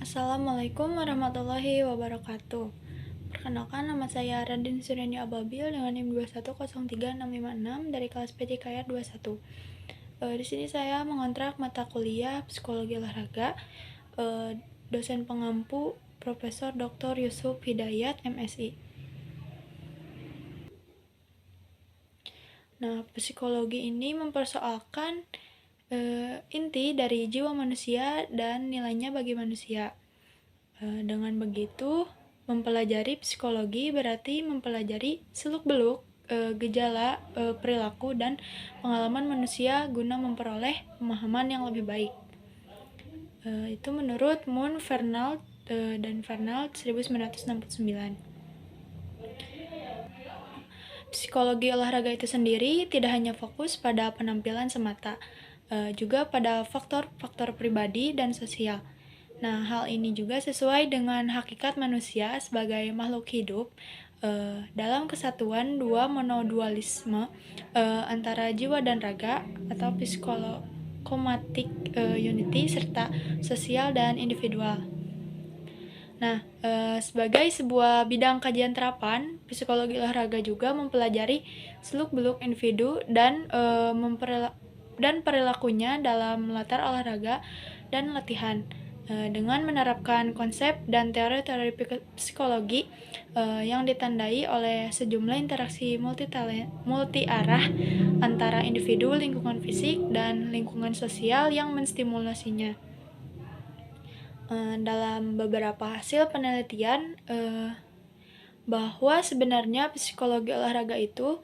Assalamualaikum warahmatullahi wabarakatuh. Perkenalkan, nama saya Radin Suryani Ababil dengan NIM 2103656 dari kelas PJKR 21. Di sini saya mengontrak mata kuliah Psikologi Olahraga. Dosen pengampu Profesor Dr. Yusuf Hidayat, MSI. Nah, psikologi ini mempersoalkan inti dari jiwa manusia dan nilainya bagi manusia. Dengan begitu, mempelajari psikologi berarti mempelajari seluk-beluk gejala, perilaku, dan pengalaman manusia guna memperoleh pemahaman yang lebih baik. Itu menurut Moon, Fernald, dan Fernald 1969. Psikologi olahraga itu sendiri tidak hanya fokus pada penampilan semata, juga pada faktor-faktor pribadi dan sosial. Nah, hal ini juga sesuai dengan hakikat manusia sebagai makhluk hidup dalam kesatuan dua monodualisme antara jiwa dan raga atau psikosomatic unity serta sosial dan individual. Nah, sebagai sebuah bidang kajian terapan, psikologi olahraga juga mempelajari seluk-beluk individu dan perilakunya dalam latar olahraga dan latihan. Dengan menerapkan konsep dan teori-teori psikologi yang ditandai oleh sejumlah interaksi multi-arah antara individu, lingkungan fisik, dan lingkungan sosial yang menstimulasinya. Dalam beberapa hasil penelitian bahwa sebenarnya psikologi olahraga itu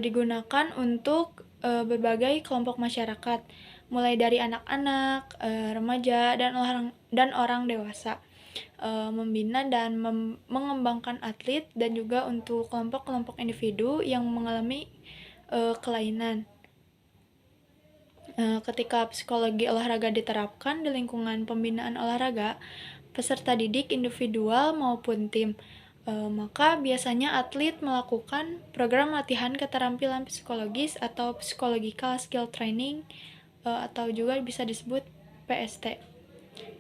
digunakan untuk berbagai kelompok masyarakat, mulai dari anak-anak, remaja, dan orang dewasa, membina dan mengembangkan atlet, dan juga untuk kelompok-kelompok individu yang mengalami kelainan. Ketika psikologi olahraga diterapkan di lingkungan pembinaan olahraga, peserta didik individual maupun tim, maka biasanya atlet melakukan program latihan keterampilan psikologis atau Psychological Skill Training, atau juga bisa disebut PST.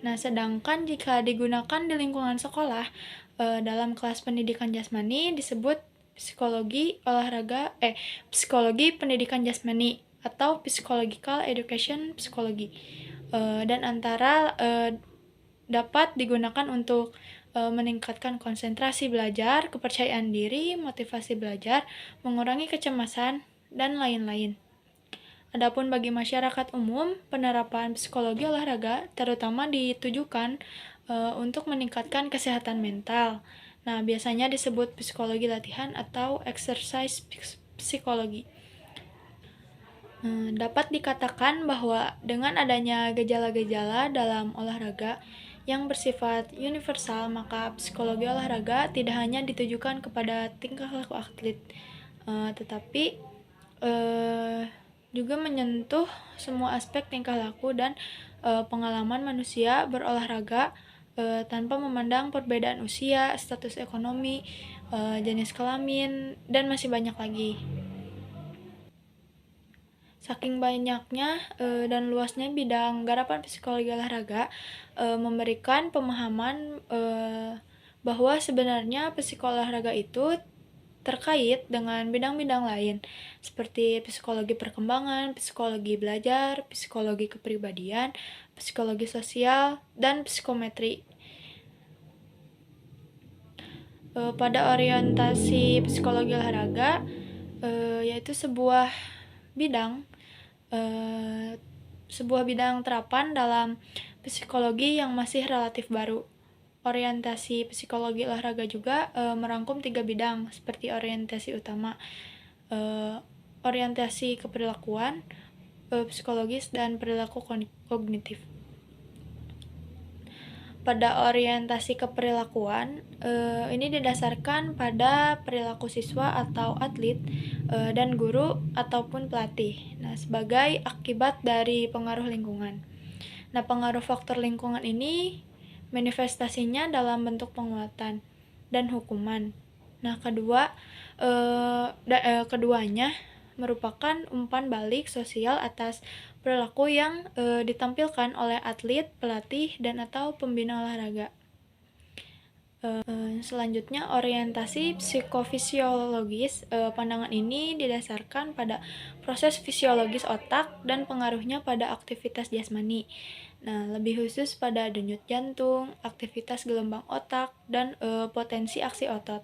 Nah, sedangkan jika digunakan di lingkungan sekolah, dalam kelas pendidikan jasmani disebut psikologi pendidikan jasmani atau Psychological Education Psychology, dan dapat digunakan untuk meningkatkan konsentrasi belajar, kepercayaan diri, motivasi belajar, mengurangi kecemasan, dan lain-lain. Adapun bagi masyarakat umum, penerapan psikologi olahraga terutama ditujukan untuk meningkatkan kesehatan mental. Nah, biasanya disebut psikologi latihan atau exercise psikologi. Dapat dikatakan bahwa dengan adanya gejala-gejala dalam olahraga yang bersifat universal, maka psikologi olahraga tidak hanya ditujukan kepada tingkah laku atlet, tetapi juga menyentuh semua aspek tingkah laku dan pengalaman manusia berolahraga tanpa memandang perbedaan usia, status ekonomi, jenis kelamin, dan masih banyak lagi. Saking banyaknya dan luasnya bidang garapan psikologi olahraga memberikan pemahaman bahwa sebenarnya psikologi olahraga itu terkait dengan bidang-bidang lain seperti psikologi perkembangan, psikologi belajar, psikologi kepribadian, psikologi sosial, dan psikometri. Pada orientasi psikologi olahraga yaitu sebuah bidang terapan dalam psikologi yang masih relatif baru. Orientasi psikologi olahraga juga merangkum 3 bidang seperti orientasi utama, orientasi keperilakuan, psikologis, dan perilaku kognitif. Pada orientasi keperilakuan, ini didasarkan pada perilaku siswa atau atlet dan guru ataupun pelatih. Nah, sebagai akibat dari pengaruh lingkungan. Nah, pengaruh faktor lingkungan ini manifestasinya dalam bentuk penguatan dan hukuman. Nah, keduanya merupakan umpan balik sosial atas perilaku yang ditampilkan oleh atlet, pelatih, dan atau pembina olahraga. Selanjutnya, orientasi psikofisiologis. Pandangan ini didasarkan pada proses fisiologis otak dan pengaruhnya pada aktivitas jasmani. Nah, lebih khusus pada denyut jantung, aktivitas gelombang otak, dan potensi aksi otot.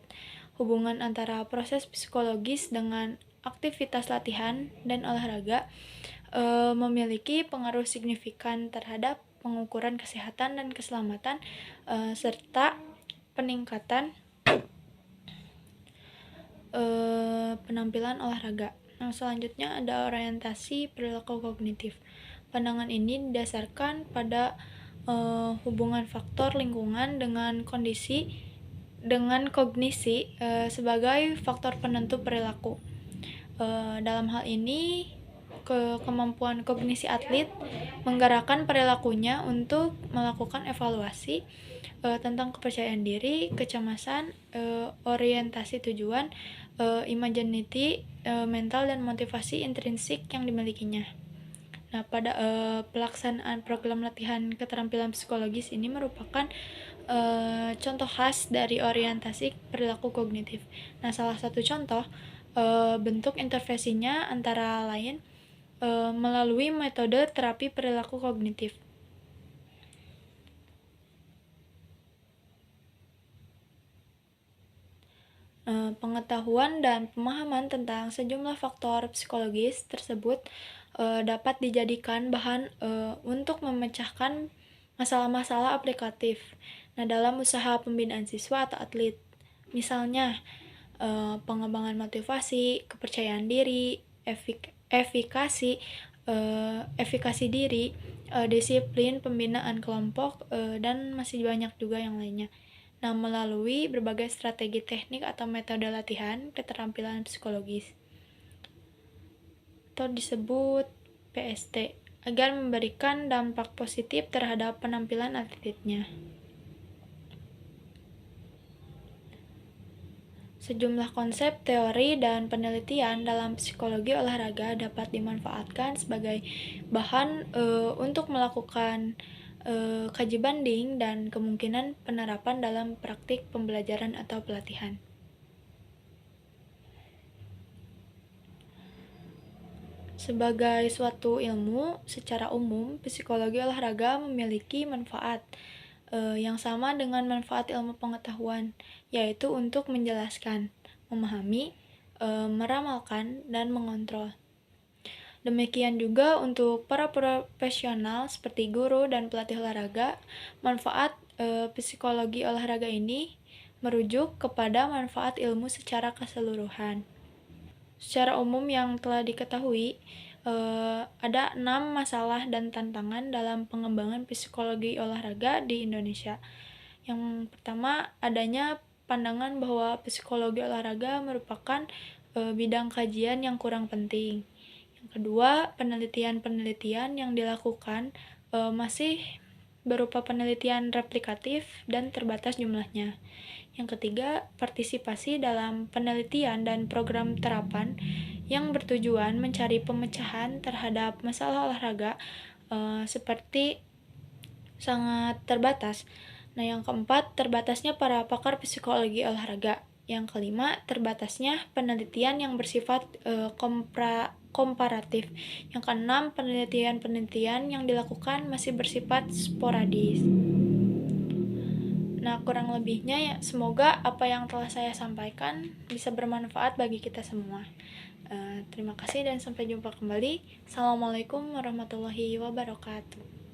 Hubungan antara proses psikologis dengan aktivitas latihan dan olahraga memiliki pengaruh signifikan terhadap pengukuran kesehatan dan keselamatan serta peningkatan penampilan olahraga. Nah, selanjutnya ada orientasi perilaku kognitif. Pandangan ini didasarkan pada hubungan faktor lingkungan dengan kognisi sebagai faktor penentu perilaku. Dalam hal ini, kemampuan kognisi atlet menggerakkan perilakunya untuk melakukan evaluasi tentang kepercayaan diri, kecemasan, orientasi tujuan, imaginity, mental, dan motivasi intrinsik yang dimilikinya. Nah, pada pelaksanaan program latihan keterampilan psikologis ini merupakan contoh khas dari orientasi perilaku kognitif. Nah, salah satu contoh bentuk intervensinya antara lain melalui metode terapi perilaku kognitif. Pengetahuan dan pemahaman tentang sejumlah faktor psikologis tersebut dapat dijadikan bahan untuk memecahkan masalah-masalah aplikatif. Nah, dalam usaha pembinaan siswa atau atlet, misalnya pengembangan motivasi, kepercayaan diri, efikasi diri, disiplin, pembinaan kelompok, dan masih banyak juga yang lainnya. Nah, melalui berbagai strategi teknik atau metode latihan keterampilan psikologis atau disebut PST agar memberikan dampak positif terhadap penampilan atletnya. Sejumlah konsep, teori, dan penelitian dalam psikologi olahraga dapat dimanfaatkan sebagai bahan untuk melakukan kaji banding dan kemungkinan penerapan dalam praktik pembelajaran atau pelatihan. Sebagai suatu ilmu, secara umum, psikologi olahraga memiliki manfaat yang sama dengan manfaat ilmu pengetahuan, yaitu untuk menjelaskan, memahami, meramalkan, dan mengontrol. Demikian juga untuk para profesional seperti guru dan pelatih olahraga, manfaat psikologi olahraga ini merujuk kepada manfaat ilmu secara keseluruhan. Secara umum yang telah diketahui, ada 6 masalah dan tantangan dalam pengembangan psikologi olahraga di Indonesia. Yang pertama, adanya pandangan bahwa psikologi olahraga merupakan bidang kajian yang kurang penting. Yang kedua, penelitian-penelitian yang dilakukan masih berupa penelitian replikatif dan terbatas jumlahnya. Yang ketiga, partisipasi dalam penelitian dan program terapan yang bertujuan mencari pemecahan terhadap masalah olahraga seperti sangat terbatas. Nah, yang keempat, terbatasnya para pakar psikologi olahraga. Yang kelima, terbatasnya penelitian yang bersifat komparatif. Yang keenam, penelitian-penelitian yang dilakukan masih bersifat sporadis. Nah, kurang lebihnya ya, semoga apa yang telah saya sampaikan bisa bermanfaat bagi kita semua. Terima kasih dan sampai jumpa kembali. Assalamualaikum warahmatullahi wabarakatuh.